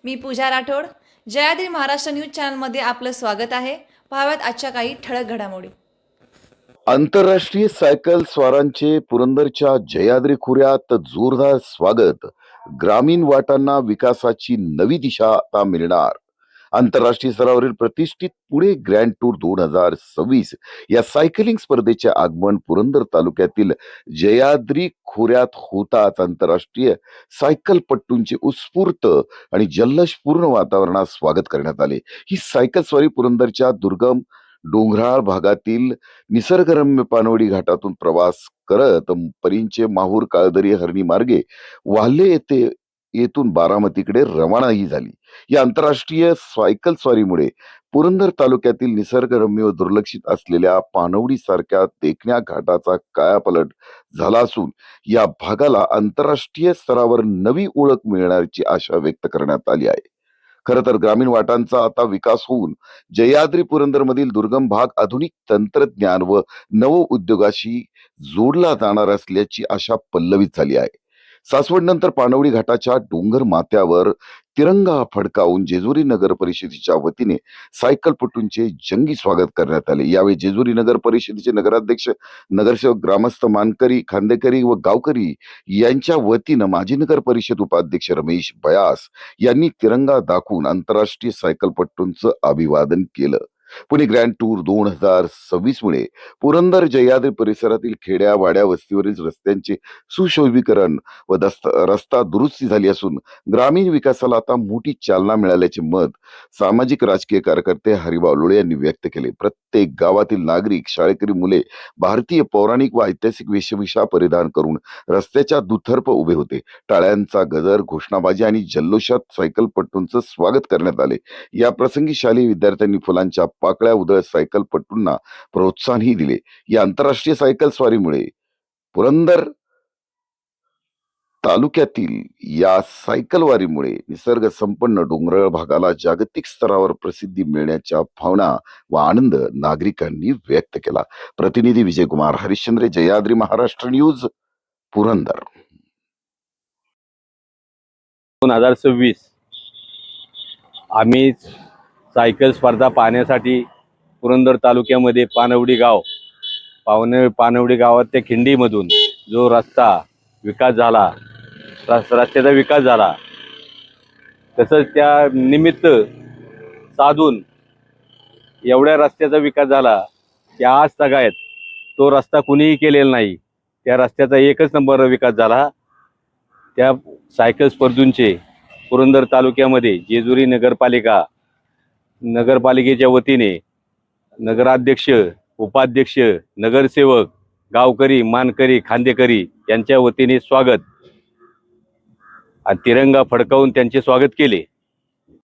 मी पूजा Rathod. Jayadri Maharashtra news चॅनलमध्ये आपलं स्वागत आहे. पाहाव्यात आजच्या काही ठळक घडामोडी. आंतरराष्ट्रीय सायकल स्वारांचे पुरंदरच्या जयाद्री खोऱ्यात जोरदार स्वागत. ग्रामीण वाटांना विकासाची नवी दिशा आता मिळणार. आंतरराष्ट्रीय स्तरावरील प्रतिष्ठित पुणे ग्रँड टूर 2026 या सायकलिंग स्पर्धेचे आगमन पुरंदर तालुक्यातील जयाद्री खोऱ्यात होताच आंतरराष्ट्रीय सायकलपट्टूंचे उत्स्फूर्त आणि जल्लोषपूर्ण वातावरणात स्वागत करण्यात आले. ही सायकल स्वारी पुरंदरच्या दुर्गम डोंगराळ भागातील निसर्गरम्य पानवडी घाटातून प्रवास करत परींचे माहूर काळदरी हरणी मार्गे वाल्हे येथून बारामतीकडे रवानाही झाली. या आंतरराष्ट्रीय सायकल स्वारीमुळे पुरंदर तालुक्यातील निसर्गरम्य व दुर्लक्षित असलेल्या पानवडी सारख्या देखण्या घाटाचा कायापालट झाला असून या भागाला आंतरराष्ट्रीय स्तरावर नवी ओळख मिळण्याची आशा व्यक्त करण्यात आली आहे. खरं तर ग्रामीण वाटांचा आता विकास होऊन जयाद्री पुरंदर मधील दुर्गम भाग आधुनिक तंत्रज्ञान व नव उद्योगाशी जोडला जाणार असल्याची आशा पल्लवित झाली आहे. सासवड नंतर पानवडी घाटाच्या डोंगर माथ्यावर तिरंगा फडकावून जेजुरी नगर परिषदेच्या वतीने सायकलपटूंचे जंगी स्वागत करण्यात आले. यावेळी जेजुरी नगर परिषदेचे नगराध्यक्ष, नगरसेवक, ग्रामस्थ, मानकरी, खांदेकरी व गावकरी यांच्या वतीनं माजी नगर परिषद उपाध्यक्ष रमेश बयास यांनी तिरंगा दाखवून आंतरराष्ट्रीय सायकलपट्टूंचं अभिवादन केलं. पुणे ग्रँड टूर 2026 मुळे पुरंदर जयाद्री परिसरातील खेड्या वाड्या वस्तीवरील रस्त्यांचे सुशोभीकरण व रस्ता दुरुस्ती झाली असून ग्रामीण विकासाला आता मोठी चालना मिळाल्याचे मत सामाजिक राजकीय कार्यकर्ते हरिभाऊ लोळे यांनी व्यक्त केले. प्रत्येक गावातील नागरिक, शाळकरी मुले भारतीय पौराणिक व ऐतिहासिक वेशभूषा परिधान करून रस्त्याच्या दुतर्फा उभे होते. टाळ्यांचा गजर, घोषणाबाजी आणि जल्लोषात सायकलपट्टूंचं स्वागत करण्यात आले. या प्रसंगी शालेय विद्यार्थ्यांनी फुलांच्या पाकळ्या उधळत सायकलपट्टूंना प्रोत्साहनही दिले. या आंतरराष्ट्रीय सायकल स्वारीमुळे पुरंदर तालुक्यातील या सायकलवारीमुळे निसर्ग संपन्न डोंगराळ भागाला जागतिक स्तरावर प्रसिद्धी मिळण्याच्या भावना व आनंद नागरिकांनी व्यक्त केला. प्रतिनिधी विजयकुमार हरिश्चंद्र, जयाद्री महाराष्ट्र न्यूज, पुरंदर. 2026 आम्ही सायकल स्पर्धा पाहण्यासाठी पुरंदर तालुक्यामध्ये पानवडी गावात त्या खिंडीमधून जो विकास झाला, रस्त्याचा विकास झाला, तसंच त्या निमित्त साधून एवढ्या रस्त्याचा विकास झाला की आज तगायत तो रस्ता कुणीही केलेला नाही. त्या रस्त्याचा एकच नंबर विकास झाला. त्या सायकल स्पर्धूंचे पुरंदर तालुक्यामध्ये जेजुरी नगरपालिकेच्या वतीने नगराध्यक्ष, उपाध्यक्ष, नगरसेवक, गावकरी, मानकरी, खांदेकरी यांच्या वतीने स्वागत आणि तिरंगा फडकावून त्यांचे स्वागत केले.